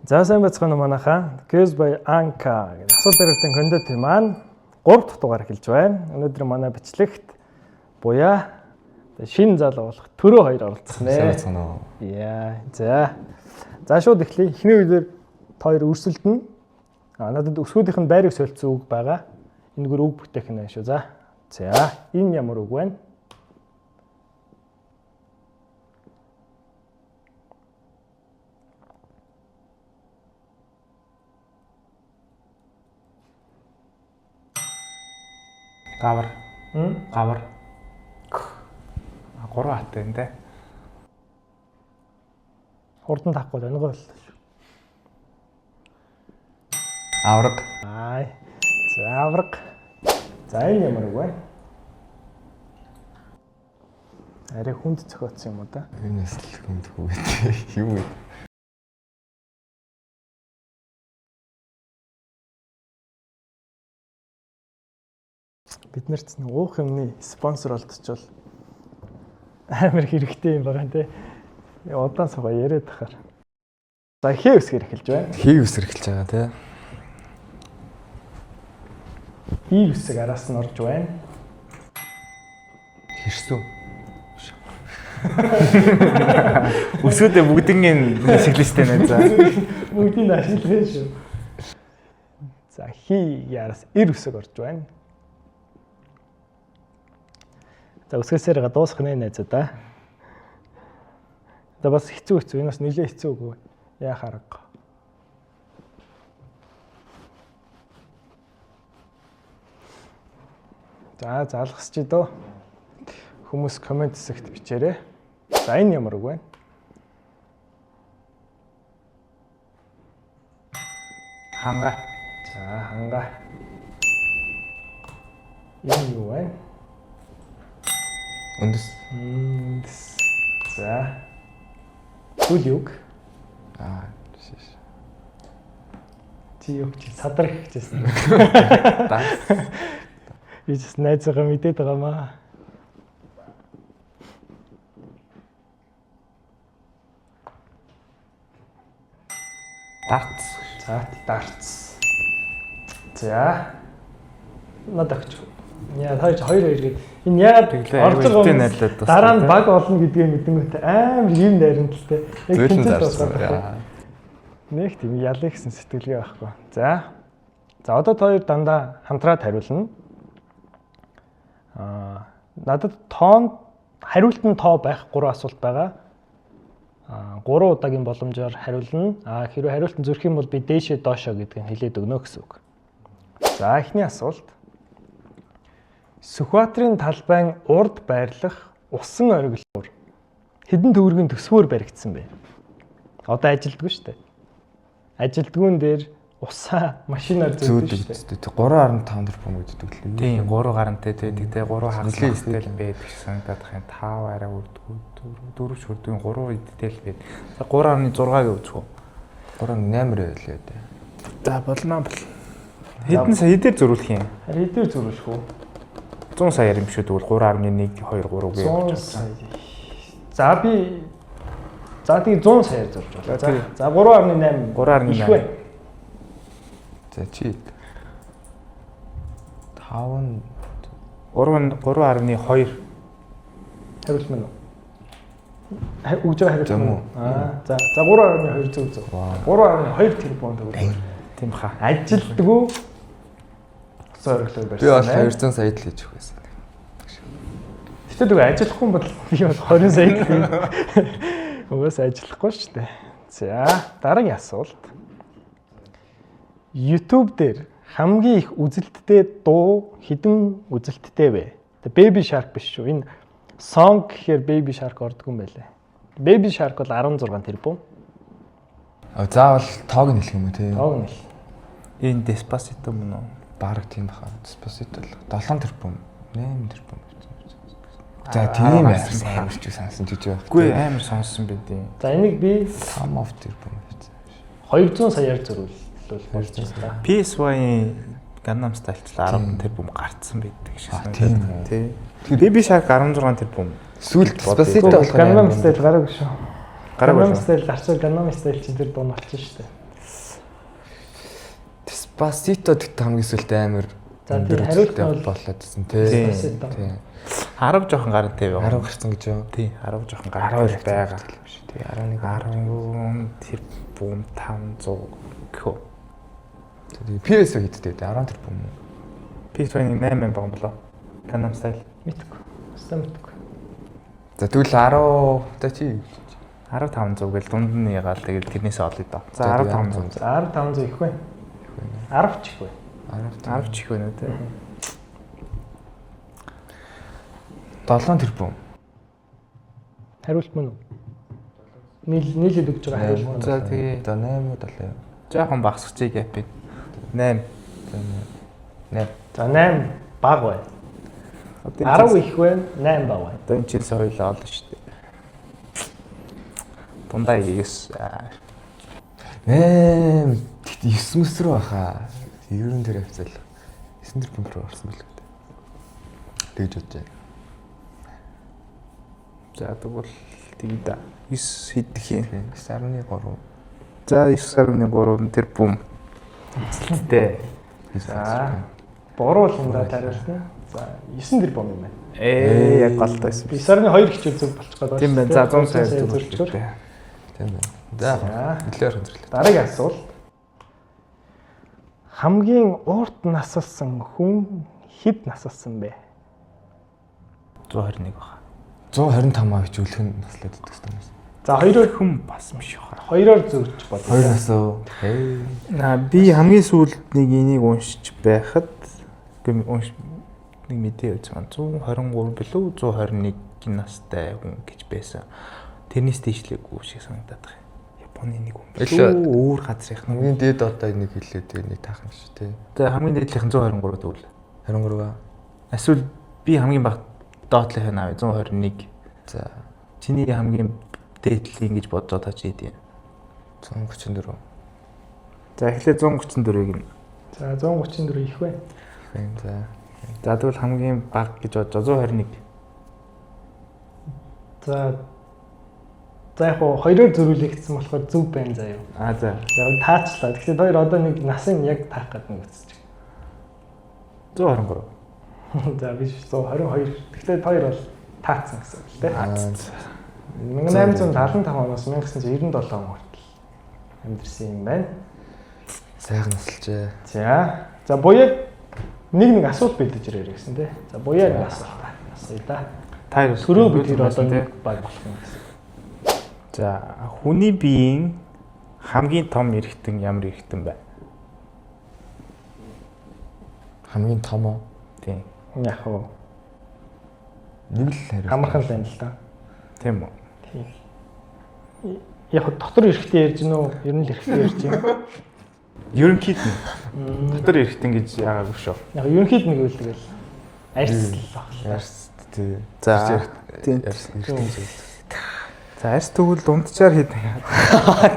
За сайн бацгаана манайхаа. Quiz by Anka гэх асуулт хариултын контент маань 3 дахь дугаар эхэлж байна. Өнөөдөр манай бичлэгт буяа шинэ залуу болох Төрөө хоёр оролцсон нэ. Яа. За шууд эхлэе. Эхний үеэр хоёр өрсөлдөн. Надад өсгүүдийнх нь байрыг солилцсон үг байгаа. Энэ гөр үг бүтээх нь шүү. За энэ ямар үг вэ? Гавар. Гавар. 3 хаттай энэ. Хурдан тахгүй байна гоо л шүү. Авраг. За авраг. За энэ ямар үг вэ? Арай хүнд цохиоцсон юм уу да? Энэ эсвэл хүнд хүүгээ юу вэ? Бид нарт уух юмны спонсор олдчихвол амар хэрэгтэй юм байгаа нэ. Удаан суугаа яриад тахаар. За хээ үсгэр эхэлж байна. Хээ үсгэр эхэлж байгаа тий. И үсэг араас нь орж байна. Хэрсүү. Өсгөдөө бүгдийн хэсэглэжтэй нэ за. Бүгдийг ашиглах шүү. За хий яраас ир үсэг орж байна. За үсгээсээр дуусгах нэ найзаа. За бас хэцүү энэ бас нэлээ хэцүү үгүй. Яах арга. За залгасч дөө. Хүмүүс комент хэсэгт бичээрэй. За энэ ямар үг вэ? Ханга. За ханга. Энэ юу вэ? Үндэс. За. Үл юг. Шиш. Чи юу чи садрах гэжсэн. Даас. Би ч найзгаа мэдээд байгаа маа. Дарц. За дарц. За. Надад өгч. Яа хоёр гээд энэ яг орж байгаа дараа нь баг олно гэдгийг мэдэнгүүт амар юм найрамдалтай. Нэг тийм ялын гэсэн сэтгэлгээ байхгүй. За одоо хоёр дандаа хамтраад хариулна. Надад хариулт нь тоо байх 3 асуулт байгаа. 3 удаагийн боломжоор хариулна. Хэрвээ хариулт нь зүрх юм бол би дээшээ доошоо гэдгийг хэлээд өгнө гэсэн үг. За эхний асуулт. Сүхбаатарын талбайн урд байрлах усан ориглоор хэдэн төгрөгийн төсвөөр баригдсан бэ? Одоо ажилддаг шүү дээ. Ажилдгуун дээр усаа машинаар зөөдөг шүү дээ. 3.5 тэрбум гэдэг лээ. Тийм 3 гарантай тэгээд 3 хагастай л байдаг санагдаад байна. 5 арай үрдгүү 4 хүрдгийн 3 идэл байд. 3.6-г үзгүү. 3.8 байлээ дээ. За болно бол. Хэдэн сая дээр зөрүүлэх юм? Хэдээр зөрүүлэх үү? 100 сая юм шүү тэгвэл 3.1 2 3 гээ. 100 сая. За би тэгээ 100 саяар зорж байна. За 3.8. 3.8. За чи 5 3.2 хариулт мөн үү? Үгүй хариулт мөн үү? За 3.2 зөв. 3.2 тэрбум төгрөг. Тийм хаа. Ажилдгүү зориглоо барьсан. Би бол 200 сая л хийж өгөх байсан. Тэгтээ тэгээ ажиллахгүй юм бол би бол 20 сая гэх. Угаас ажиллахгүй шүү дээ. За дараагийн асуулт. YouTube дээр хамгийн их үзэлттэй дуу хэдэн үзэлттэй вэ? Baby Shark биш шүү. Энэ song гэхээр Baby Shark ордгоо юм байлаа. Baby Shark бол 16 тэрбум. Заавал тоог нь хэлэх юм уу те? Тоог нь хэл. Энэ Despacito мөн үү? Бараг тийм баха. Despacito л 7 тэрбум, 8 тэрбум. За тийм амар ч сансан жижиг байх. Үгүй амар сонссон байдیں۔ За энийг би 5 of тэрбум байсан. 200 саяар зөрүүлвэл болж байна. PSY Gangnam Style 10 тэрбум гарцсан байдаг шиг санагдав. Тий. Baby Shark 16 тэрбум. Сүүлд Despacito Gangnam Style гараг шүү. Gangnam Style гарчвал Gangnam Style чинь тэр дуу болчихно шүү дээ. Спасито гэдэгт хамгийн сүлтэй амар За тийм хариулт нь болоодсэн тий. тий. 10 жоохон гарантай байв. 10 гарсан гэж юу? Тий, 10 жоохон гарантай байгаа. Тий 11 10 тэрбум 500 гэх. Тэгээ PS хийдтэй 10 тэрбум үү? PS8 8 баг болоо. Gangnam Style Мэдгүй. Өстой мэдгүй. За тэгвэл 10 за чи 10500 гэл дунд нь ягаал тэгээд тэрнээсээ олъё доо. За 10500. За 1500 их вэ? 10 ч их вэ? 10 ч их байна үү те. 7 тэрбум. Хариулт мөн үү? Нийлээд өгч байгаа хариулт мөн. За тэгээ За 8 7 юу? жоохон багсгчээ гэпэ. 8. За 8 баг бай. 10 их вэ? 8 баг бай. Одоо энэ чинь соёлоо олно шүү дээ. Дундаа 9. 9 мэс рүү баха. Ерөн дээр хавцал. 9 тэрбум рүү орсон билээ. Тэгж бодож байна. За тэгвэл тэгээд 9 хэд их юм. 9.3. За 9.3 тэрбум. Эцэлтэй. За буруу л энэ тариулсан. За 9 тэрбум юм байна. Яг голтой байсан. 9.2 хичээл зүг болчих гээд байна. Тийм байна. За 100 сая зүрхлээ. Тийм байна. За нэлээд хөндөрлөө. Дараагийн асуулт. Хамгийн урт насалсан хүн хэд насалсан бэ? 121 баха. 125 гэж үлэх нь наслаад идэх гэсэн юм. За хоёроор Хүн бас юм шиг баха. хоёроор зөвж бод. 2 нас уу? Би хамгийн сүүлд нэг энийг уншиж байхад нэг мэдээ үзсэн. 123 билүү 121 настай хүн гэж байсан. Тэрнээс дээшлээгүй шиг санагдаад байна. Японы нэг хүн билүү өөр газрынх нь. Хамгийн дээд одоо нэг хэлээд тэгээ нэг таах юм шүү дээ. Тэгээ хамгийн дээдлийнх нь 123 тэгвэл. 23 аа. Эсвэл би хамгийн бага доотлих нь авъя 121. За Чиний хамгийн дээдлийн гэж бодож байгаа чи хэдий? 134. За эхлээд 134-ыг нь. За 134 их вэ? За. За тэгвэл хамгийн бага гэж бодож 121. За яг хоо хоёроор зөрүүлэгдсэн болохоор зөв байна заяа. За. Яг таачлаа. Тэгэхээр хоёр одоо нэг насын яг таах гэдэг нэг үсэж байна. 123. За биш 122. Тэгэхээр хоёр бол таацсан гэсэн үг тийм. 1875 оноос 1997 он хүртэл амьдэрсэн юм байна. Сайхан насалжээ. За буяа нэг асуулт бэлдэж ирээр гэсэн тийм. За буяа нэг асуулт асууя да. Та Төрөө бид тэр одоо нэг баг болох юм гэсэн. За хүний биеийн хамгийн том эргэтэн ямар эргэтэн бэ? Хамгийн том уу? Тийм. Яг уу. Нэг л хариу. Амархан байна л да. Тийм үү? Тийм. Яг дотор эргэтэн ярьж гинөө, ер нь л эргэтэн ярьж байна. Ерөнхийд нь дотор эргэтэн гэж яагаагүй шүү. Яг ерөнхийд нэг үйл тэгэл арьс л баг. Арьс тий. За тийм. Арьс эргэтэн зүйл. За арьс тэгвэл дунджаар хийдэг.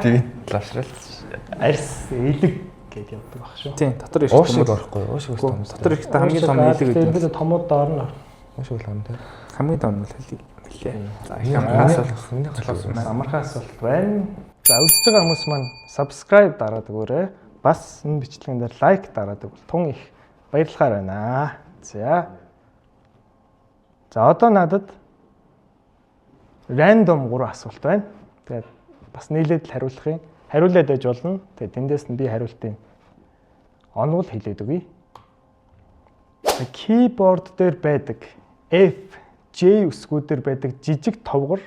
Тийм. Лавшрал. Арьс элэг гэж явдаг баг шүү. Тийм, дотор эргэтэн. Уушиг орохгүй. Уушиг том. Дотор эргэтэн хамгийн том элэг гэдэг. Ерөнхийдөө томууд доор нь орно. Уушиг том тий. Хамгийн том нь хэлээ. За их амархан асуулт байна. За үзэж байгаа хүмүүс маань subscribe дараад өгөөрэй. Бас энэ бичлэгэн дээр лайк дараад өгвөл тун их баярлахаар байна. За одоо надад random 3 асуулт байна. Тэгээд бас нийлээд л хариулах юм. Хариулаад байж болно. Тэгээд тэндээс нь би хариултыг онвол хэлээд өгье. Keyboard дээр байдаг F, J үсгүүдээр байдаг жижиг товгор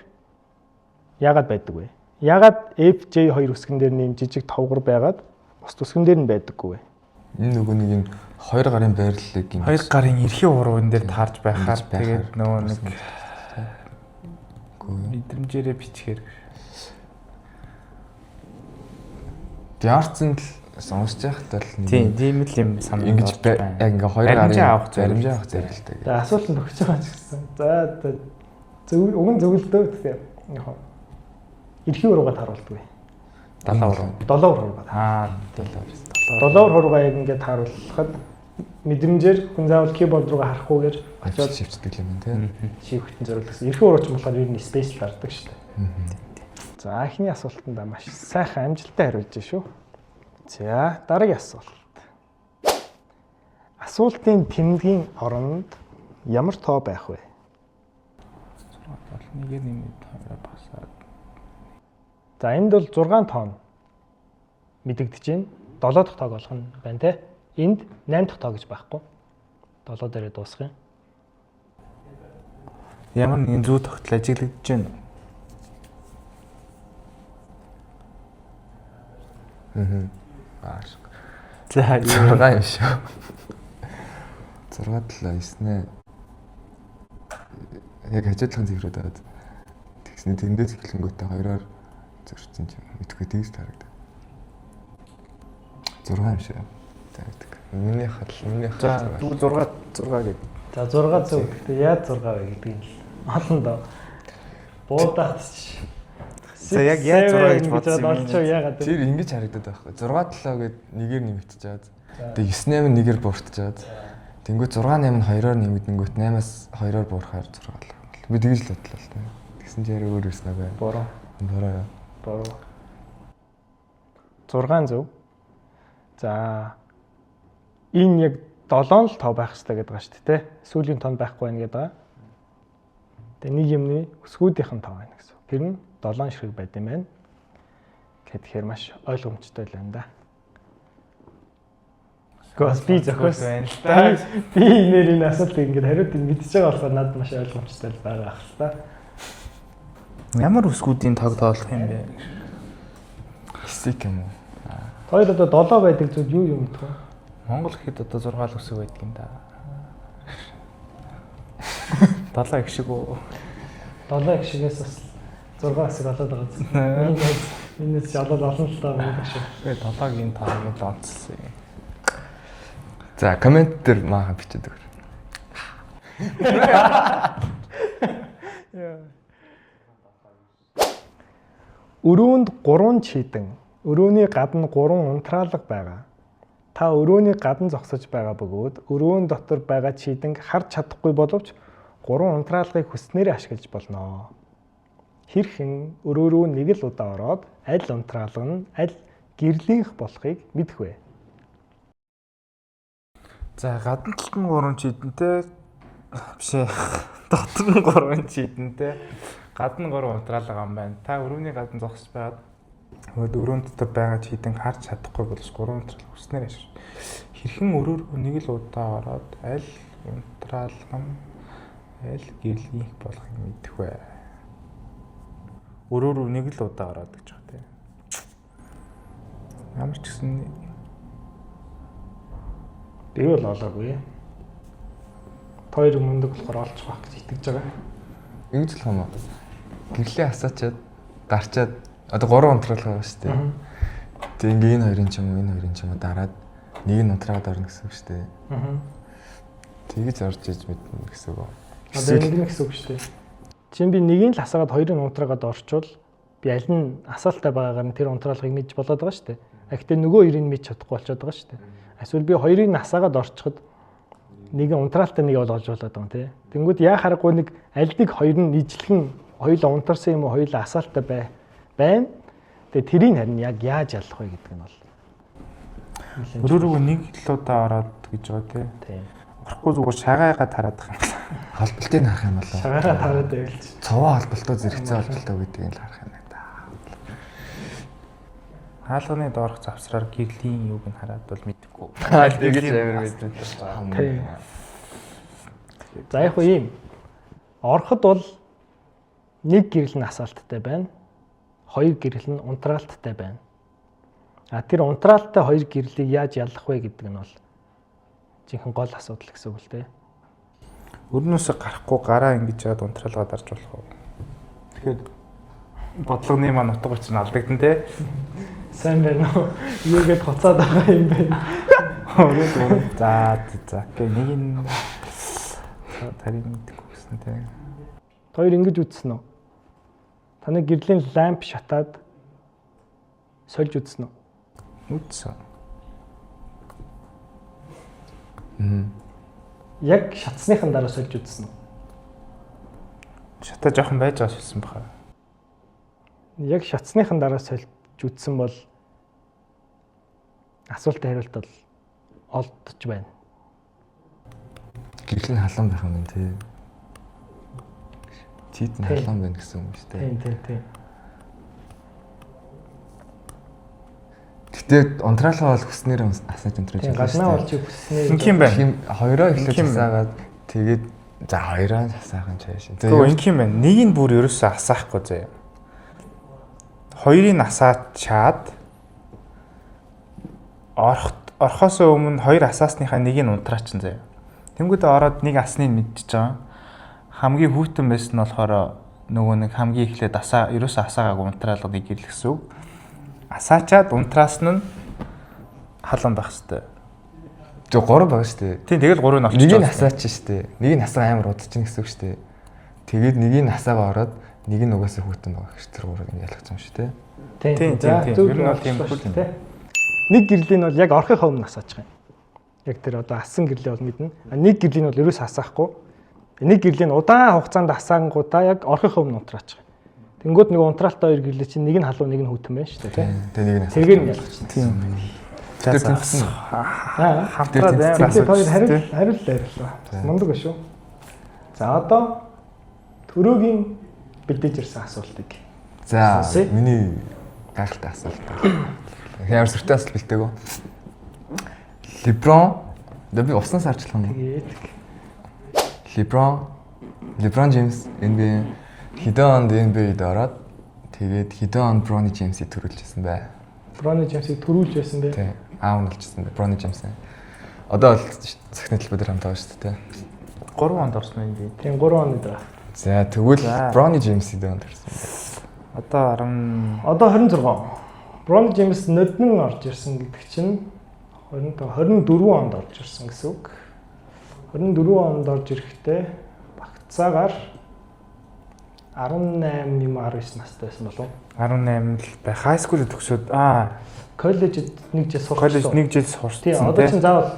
яагаад байдаг вэ? Яагаад F, J хоёр үсгэн дээр нэм жижиг товгор байгаад бус үсгэн дээр нь байдаггүй вэ? Энэ нөгөө нэг юм хоёр гарын байрлалыг юм. Хоёр гарын эрхийн уруунд дээр таарж байхаар тэгээд нөгөө нэг мэдрэмжээрээ бичгээр. Диарцсан л сонсож байхдаа л тийм л юм санагдаж ингэж яг ингээ хоёр гарын баримжаа авах зэрэгтэй. За асуулт нь өгч байгаа ч гэсэн. За уг нь зөвлөдөө гэхдээ яг эрхийн уруугаа тааруулдаг. 70 уруугаа. 70 уруугаа яг ингээд тааруулахад мэдрэмжээр хүн заавал keyboard руугаа харахгүйгээр очиод шивчдэг юм тийм. Шивхтэн зориулсан. Эрхийн урууч болохоор ер нь space гардаг шүү дээ. За эхний асуултанд маш сайхан амжилттай хариулж шүү. За дараагийн асуулт. Асуултын тэмдгийн оронд ямар тоо байх вэ? 6 1-ээр нэмээд 2 багасаад. За энд бол 6 тоо мэдэгдэж байна. 7 дахь тоог олох нь байна те. Энд 8 дахь тоо гэж байхгүй. 7 дээрээ дуусгах юм. Ямар нэгэн зүй тогтол ажиглагдаж байна. Ааш. За 6 юм шүү. 6 7 9 яг хажуудлахын цифрүүд аваад тэгснэ тэндээс эхлэнгүүтээ 2-оор зөрчсөн юм. Мэдгүй тэгж тарагдав. 6 юм шүү. Тарагдаг. Миний хал. за тэгвэл 6 гэдэг. За 6 зөв. Гэхдээ яаж 6 вэ гэдгийг л олон доо. Буудаач. За яг яаж 6 гэж бодсон юм. Олчоо яагаад вэ? Тэр ингэж харагдаад байхгүй. 6 7 гээд 1-ээр нэмэгдчихээд. Тэгээ 9 8 1-ээр бууртчихад. Тэнгүү 6 8 нь 2-оор нэмэгдэнгүүт 8-аас 2-оор буурахаар 6 болов. Би тэгж л бодлоо л таа. Тэгсэн чинь яг өөр юуснаа бай. Бороо. Бороо. 6 зөв. За энэ яг 7 л тоо байх хэрэгтэй гэдэг байгаа шүү дээ. Сүүлийн тоо байхгүй байна гэдэг байгаа. Тэгээ нэг юмны өсгүүдийнх нь тоо байна гэсэн. Тэр нь 7 ширхэг байд юм байна. Тэгэхээр маш ойлгомжтой л байна да. Гэхдээ би зохиос байна л да. Би нэрийн асуулт ингэж хариулт мэдчихэж байгаа болохоор надад маш ойлгомжтой л байгаа ах л да. Ямар өсгүүдийн тог тоолох юм бэ? Стик юм уу? Хоёр одоо 7 байдаг зүйл юу юм бэ? Монгол хэд одоо 6 л өсөг байдаг юм да. 7 их шиг үү? 7 их шигээс бас 6 хэсэг болоод байгаа зү. Минийс жолол олон л таа мөн шүү. Тэгээ 7-гийн тоогийг л онцлсан юм. За комент дээр маа бичээд өгөр. Өрөөнд 3 чийдэн, өрөөний гадна 3 унтраалга байгаа. Та өрөөний гадна зогсож байгаа бөгөөд өрөөний дотор байгаа чийдэнг харж чадахгүй боловч 3 унтраалгыг хүснээр ашиглаж болно. Хэрхэн өрөө рүү нэг л удаа ороод аль унтраалга нь аль гэрлийнх болохыг мэдэх вэ? За гадна талд нь 3 чийдэнтэй бишээ. Дотор нь 3 чийдэнтэй. Гадна 3 унтраалга юм байна. Та өрөөний гадна зогсож байгаад өрөөний дотор байгаа чийдэнг харж чадахгүй боловч 3 унтраалга хүснээр ашиг. Хэрхэн өрөө рүү нэг л удаа ороод аль унтраалга нь аль гэрлийнх болохыг мэдэх вэ? Өрөө рүү нэг л удаа ороод гэж байна тийм. Ямар ч гэсэн Би бол олоогүй. Хоёр мөндөг болохоор олчих байх гэж итгэж байгаа. Ингэж л юм аа. Гэрлээ асаачаад гарчаад одоо 3 унтраалга байгаа шүү дээ. Тэгээ ингээ энэ хоёрын ч юм уу энэ хоёрын ч юм уу дараад нэг нь унтраад орно гэсэн үг шүү дээ. Тэгэж орж иж мэднэ гэсэн үг. Одоо ингэ гэсэн үг шүү дээ. Чин би нэгийг л асаагаад хоёрын унтраагаад орчвол би аль нь асаалтай байгаагаар нь тэр унтраалгыг мэдж болоод байгаа шүү дээ. Гэхдээ нөгөө хоёрыг мэдж чадахгүй болчиход байгаа шүү дээ. Эсвэл би хоёрыг нь асаагаад орчиход нэг унтраалтай нэг бол олж болоод байгаа юм тий. Тэнгүүд яа харахгүй нэг аль нэг хоёр нь ижлэхэн хоёулаа унтарсан юм уу хоёулаа асаалтай байна. Тэгээ тэрийг харин яг яаж ялах вэ гэдэг нь бол өрөө рүү нэг л удаа ороод гэж байгаа тий. Орохгүй зүгээр шагаагаа тараад байгаа юм. Холболтыг харах юм болоо. шагаагаа тараад байвал Цовоо холболтоо зэрэгцээ холболтоо гэдгийг л харах юм да. Хаалганы доорх завсраар гэрлийн юуг нь хараад бол мэдэхгүй. Тэгэж амар мэдвэ. За яг уу ийм ороход бол нэг гэрэл нь асаалттай байна. Хоёр гэрэл нь унтраалттай байна. А тэр унтраалттай хоёр гэрлийг яаж ялах вэ гэдэг нь бол жинхэнэ гол асуудал гэсэн үг л дээ. Өрнөөсөө гарахгүй гараа ингэж яад унтраалгаа дарж болох уу? Тэгэхээр бодлогоны маань утга учир нь алдагдсан те. Сайн байна уу? Юугээд хоцоод байгаа юм бэ? Өрөө. За. Гэхдээ нэг нь тарийн мэдэхгүй гэсэн те. Хоёр ингэж үтсэн үү? Таны гэрлийн ламп шатаад сольж үтсэн үү? Үтсэн. Яг шатсныхан дараа сольж үтсэн үү? Шатаа жоохон байж байгаа шилсэн баха. Яг шатсныхан дараа сольж үтсэн бол асуултын хариулт бол олдож байна. гэрэл нь халуун байх юм тий. Чид нь халуун байна гэсэн юм шүү дээ. Тийм. Гэтэ унтраалгаа бол хүснээр асааж унтраж Тийм гаднаа болж хүснээр Инх юм байна. Хоёроо эхлэж асаагаад тэгээд за хоёроо асаахан чааш. Тэгвэл инх юм байна. Нэг нь бүр ерөөсөө асаахгүй заяа. Хоёрыг асаачаад орхосоо өмнө хоёр асаасныхаа нэг нь унтраачин заяа. Тэнгүүдээ ороод нэг асныг мэдчихэж байгаа. Хамгийн хүүтэн байсан нь болохоор нөгөө нэг хамгийн эхлээд ерөөсөө асаагаагүй унтраалгыг гэрэл гэсэн үг. Асаачаад унтраасан нь халуун байх хэвээр. Тэг 3 байгаа шүү дээ. Тийм тэгэл 3 нь олчих. Нэг нь асаач шүү дээ. Нэг нь асаа амар удчихна гэсэн үг шүү дээ. Тэгээд нэг нь асаагаа ороод нэг нь угаасаа хүүтэн байгаа гэж тэр 3-ыг ингэ ялгаж байгаа юм шүү дээ. Тийм. Ер нь бол тийм хөл юм. Нэг гэрлийн бол яг орхихоо өмнө асаачих юм. Яг тэр одоо асан гэрлээ бол мэднэ. Нэг гэрлийн бол ерөөс асаахгүй. Нэг гэрлийн удаан хугацаанд асаангуудаа яг орхихоо өмнө унтраачих. Тэнгүүд нэг унтраалтай хоёр гэрлээ чинь нэг нь халуун нэг нь хүүтэн байна шүү дээ. Тэгээ нэг нь асаа. Тэрийг нь ялгачихна. Тийм. Тэр тэнцсэн. Хамтраад тэр хоёр хариуллаа. Мундаг ба шүү. За одоо төрөөгийн бэлдэж ирсэн асуултыг. За миний гайхалтай асуулт. Ямар сүртэй асуулт бэлдээгөө. Би уснаас арчлах юм. LeBron James NBA хэдэн онд NBA-д ороод тэгээд хэдэн онд Bronny James-ийг төрүүлжсэн бай. Bronny James-ийг төрүүлж байсан бэ? Тийм. Аав нь болчихсон бай. Bronny James. Одоо бол цахны төлбөр хамт байгаа шүү дээ. 3 онд орсон юм би. Тийм 3 онд байгаа. За тэгвэл Bronny James хэдэн онд орсон бэ? Одоо 26. Bronny James ноднон орж ирсэн гэдэг чинь 24 онд орж ирсэн гэсэн үг. 24 онд орж ирэхдээ багцаагаар 18 юм 19 настай байсан болов. 18 л бай. High school-д төгсөөд коллежид 1 жил сурсан. Коллеж 1 жил сурсан. Тийм, одоо чинь заавал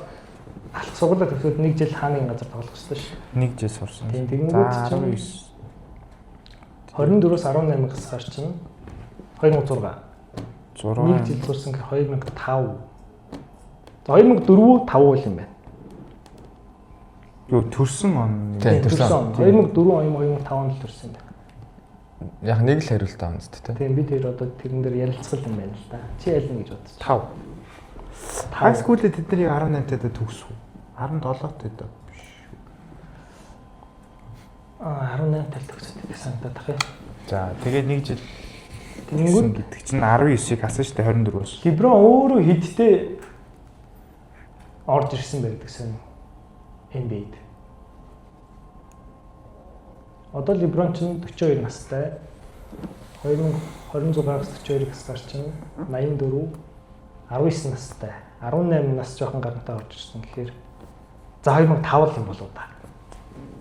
алах сургуулиуд төгсөөд 1 жил хааны газар тоглох хэрэгтэй шүү. 1 жил сурсан. Тийм, тэгэнгүүт чинь 24-өөс 18 гасгаар чинь 2006. 1 жил сурсан гэх 2005. За 2004 5 юм байна. Юу төрсөн он. Тийм, төрсөн. 2004 2005 онд төрсөн юм байна. Яг нэг л хариултаа байна шүү дээ. Тийм бид тэр одоо тэрэн дээр ярилцгал юм байна л да. Чи ялна гэж бодсон. 5. High school-д тэдний 18-тад төгсөв. 17-т даа. 18-т төгсөд гэсэн санагдаад тах юм. За тэгээд 1 жил тэгэнгүүт гэдэг чинь 19-ийг хасан шүү дээ 24-өөс. LeBron өөрөө хэдтэй орж ирсэн байх гэсэн NBA-д. Одоо LeBron чинь 42 настай. 2026-аас 42 настай чинь 84 19 настай. 18 нас жоохон гарантай орж ирсэн гэхээр за 2005 юм болоо да.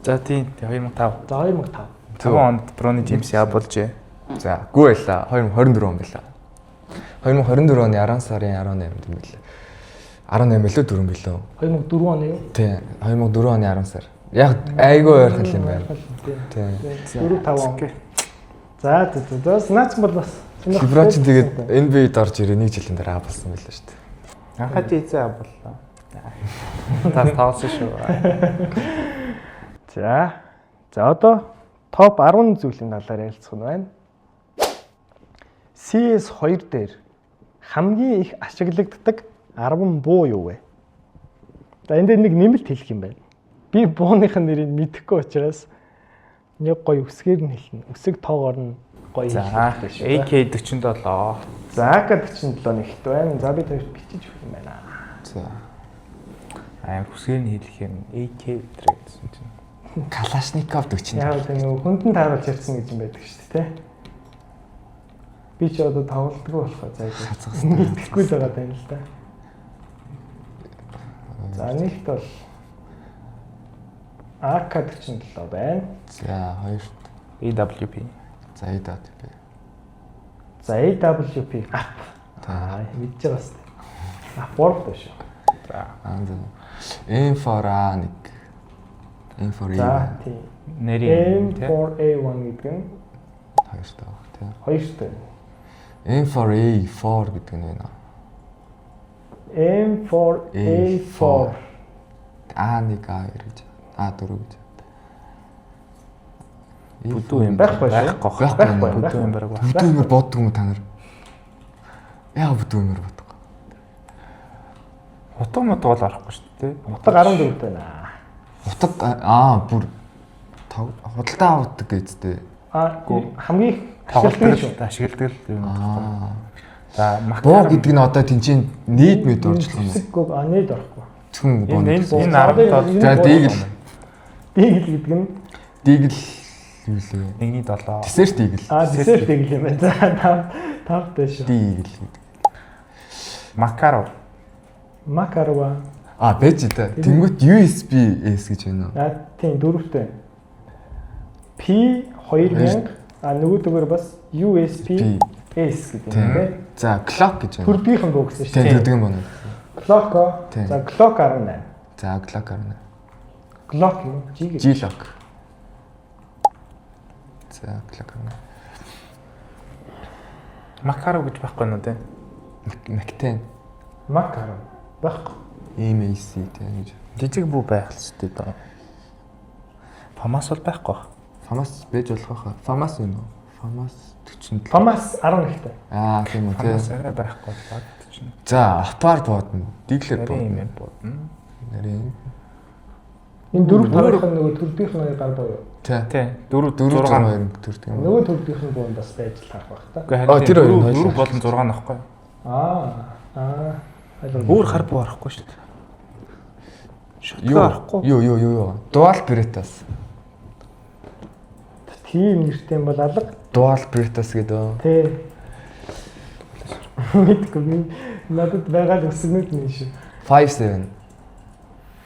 За тийм 2005. За 2005. 5 онд Bronny James яа болжээ. За гүү байла 2024 он байла. 2024 оны 10 сарын 18-нд юм байлаа. 18 билүү 4 билүү? 2004 оны юу? Тийм 2004 оны 10 сар. Яг айгүй ойрхон юм байна. Тийм. 4-5 он. За наач бол бас LeBron ч тэгээд NBA-д орж ирээ 1 жилийн дараа болсон байлаа шүү дээ. Анхаад ийзээ боллоо. Тас тоосон шүү. За одоо топ 10 зүйлийн талаар ярилцах нь байна. CS2 дээр хамгийн их ашиглагддаг 10 буу юу вэ? За энэ дээр нэг нэмэлт хэлэх юм байна. Би бууныхын нэрийг мэдэхгүй учраас нэг гоё үсгээр нь хэлнэ. Үсэг тоогоор нь гоё хэлдэг шүү. AK47. За AK47 нэгт байна. За би тэрийг бичиж өгөх юм байна. За. Үсгээр нь хэлэх юм AK гэсэн чинь. Kalashnikov 40. Яг тийм нэг хүндэн тааруулж ярьсан гэж юм байдаг шүү дээ. Би ч одоо тоглолтгүй болохоо зайгүй. Мэдэхгүй л байгаа юм л да. За нэгт бол AK47 байна. За хоёрт AWP. за AWP. За AWP ап. Мэдж байгаа шүү дээ. Апорт шүү. За M4A1. M4A1. За тийм. Нэрийн M4A1 гэдэг нь хоёрт байгаа тийм. хоёрт. M4A4 гэдэг нь байна. M4A4 A1A2 гэж. 4 гэж. Бүдүү юм байхгүй шүү. байхгүй. Бүдүү юм бараг байна. Бүдүү юмэр боддог юм та нар? Яа бүдүү юмэр боддог. Утга мод бол орохгүй шүү дээ. Утга 14 байна. Утга бүр худалдаа авдаг гэжтэй. Хамгийн тоглолт шүү. Ашигладаг л юм. За Боо гэдэг нь одоо тэнцэн нийт мэд оржлоо юм. Хэсэггүй нийт орохгүй. Зөвхөн боо. Энэ 17. За диигэл гэдэг нь диигэл юу лээ? 1.7. Десерт диигэл. Десерт диигэл юм байна. За 5 дэш. Диигэл. Макаров. Макарова. Бэж та. Тэнгүүт USB-S гэж байна уу? Тийм 4-тэй. P2000 нөгөөдгөр бас USB-S гэдэг юм байна. За clock гэж байна. Төрдгийнхэн бөө гэсэн шүү Тийм төрдгөн байна. Clock. За clock 18. За clock 18. Clock юм. G-lock. За clock 18. Макаров гэж байхгүй нөө тэ. Macten. Макаров. Баггүй. MAC тийм гэж. Жижиг бүү байх л шүү дээ. Фамас бол байхгүй. Фамас бэж болох хаа. Фамас юм уу? Фамас 47. Фамас 11-тэй. Тийм үү тийм. Фамас арай байхгүй багт чинь. За апар бодно. Диглэр бодно. Юм бодно. Нарийн. Энэ 4 тарихын нөгөө төрдгийнхэн гар боёо. Тий. 4 4 6 2 төрдөг юм. Нөгөө төрдгийнхэн бөө бас байж л харах байх та. Тэр хоёр 4 болон 6 нөхгүй. Өөр хар буу орохгүй шүү дээ. Шотгоо орохгүй. Юу. Dual Veritas. Тийм нэртэй бол алга. Dual Veritas гэдэг. Тий. Мэдгүй надад байгаа л өсгөнүүд нь шүү. 57.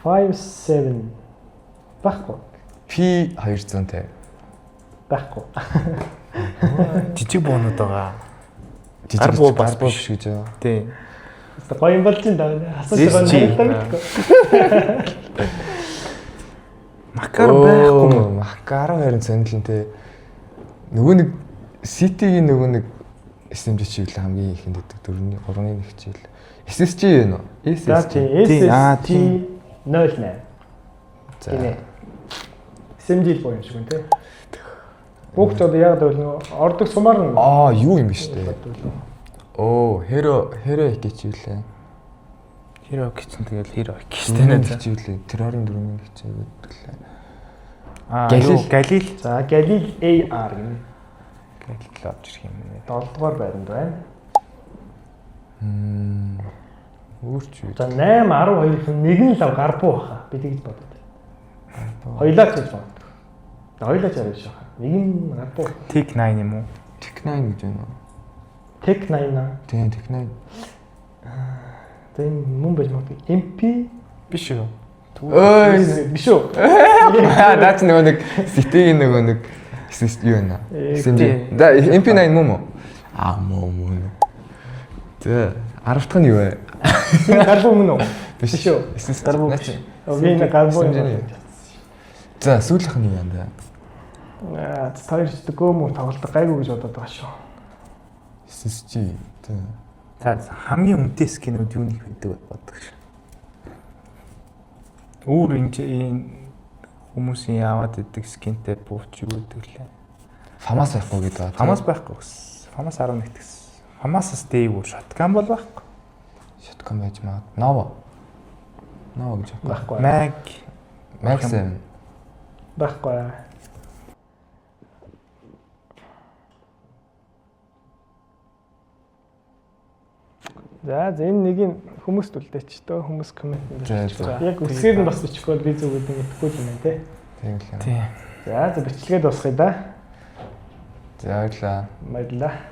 57. Баггүй. P200 Баггүй. Жижиг буунууд байгаа. Жижиг буу бас биш гэж байна. Тий. Гоё юм болж энэ асууж байгаа юм байна. Макаров байхгүй. Макаров харин сонирхолтой. Нөгөө нэг City-ийн нөгөө нэг SMG чиглэл хамгийн ихэнд өгдөг 3-ны 1 чиглэл. SSG вэ нөө? SSG 08. За. SMG боо юм шиг байна те. Бүгд одоо яг л ордог сумаар нь. Юу юм бэ штэ. Hero хичээлээ. Hero гэсэн тэгэл Hero гэжтэй нэ. Хичээлээ. Terror-ын 4-ний хичээл өгдөглээ. Галил. За Галил AR гэнэ. Галил авч ирэх юм нэ. 7 дугаар байранд байна. Өөрч юу. За 8 12-ын нэг нь л гар буу баха. Би тэгж бодод. Хоёлаач гэж бод. Хоёлаач арай шүү. Нэг нь гар буу. Tech 9 юм уу? Tech 9 гэж байна уу? Tech 9. Тийм Tech 9. Тийм мөн байж магадгүй. MP Биш үү? биш үү? Наач нөгөө нэг City-ийн нөгөө нэг юу байна? SMG. Да MP9 мөн үү? Мөн. Тэ 10 дахь нь юу вэ? Гарбуу мөн үү? Биш шүү. Гарбуу. Би энэ гарбуу юм. За сүүлийнх нь юу юм бэ? Хоёр ч гөөмө тоглолт гайгүй гэж бодоод байгаа шүү. SSG. За хамгийн үнэтэй скинүүд юу нэг байдаг боддог ш. Өөр энэ хүмүүсийн яваад идэг скинтэй бууч юу гэдэг лээ. Фамас байхгүй гэдэг. Фамас байхгүй гэсэн. Фамас 11 гэсэн. Фамасаас дээгүүр шотган бол байхгүй. Шотган байж маа. Nova гэж байхгүй. Mag 7 байхгүй. За энэ нэгийг хүмүүст үлдээч төө хүмүүс коммент дээр. Яг үсгээр нь бас бичихгүй би зүгээр ингэхгүй юм байна те. Тийм л. За бичлэгээ дуусгая да. За баярлалаа. Баярлалаа.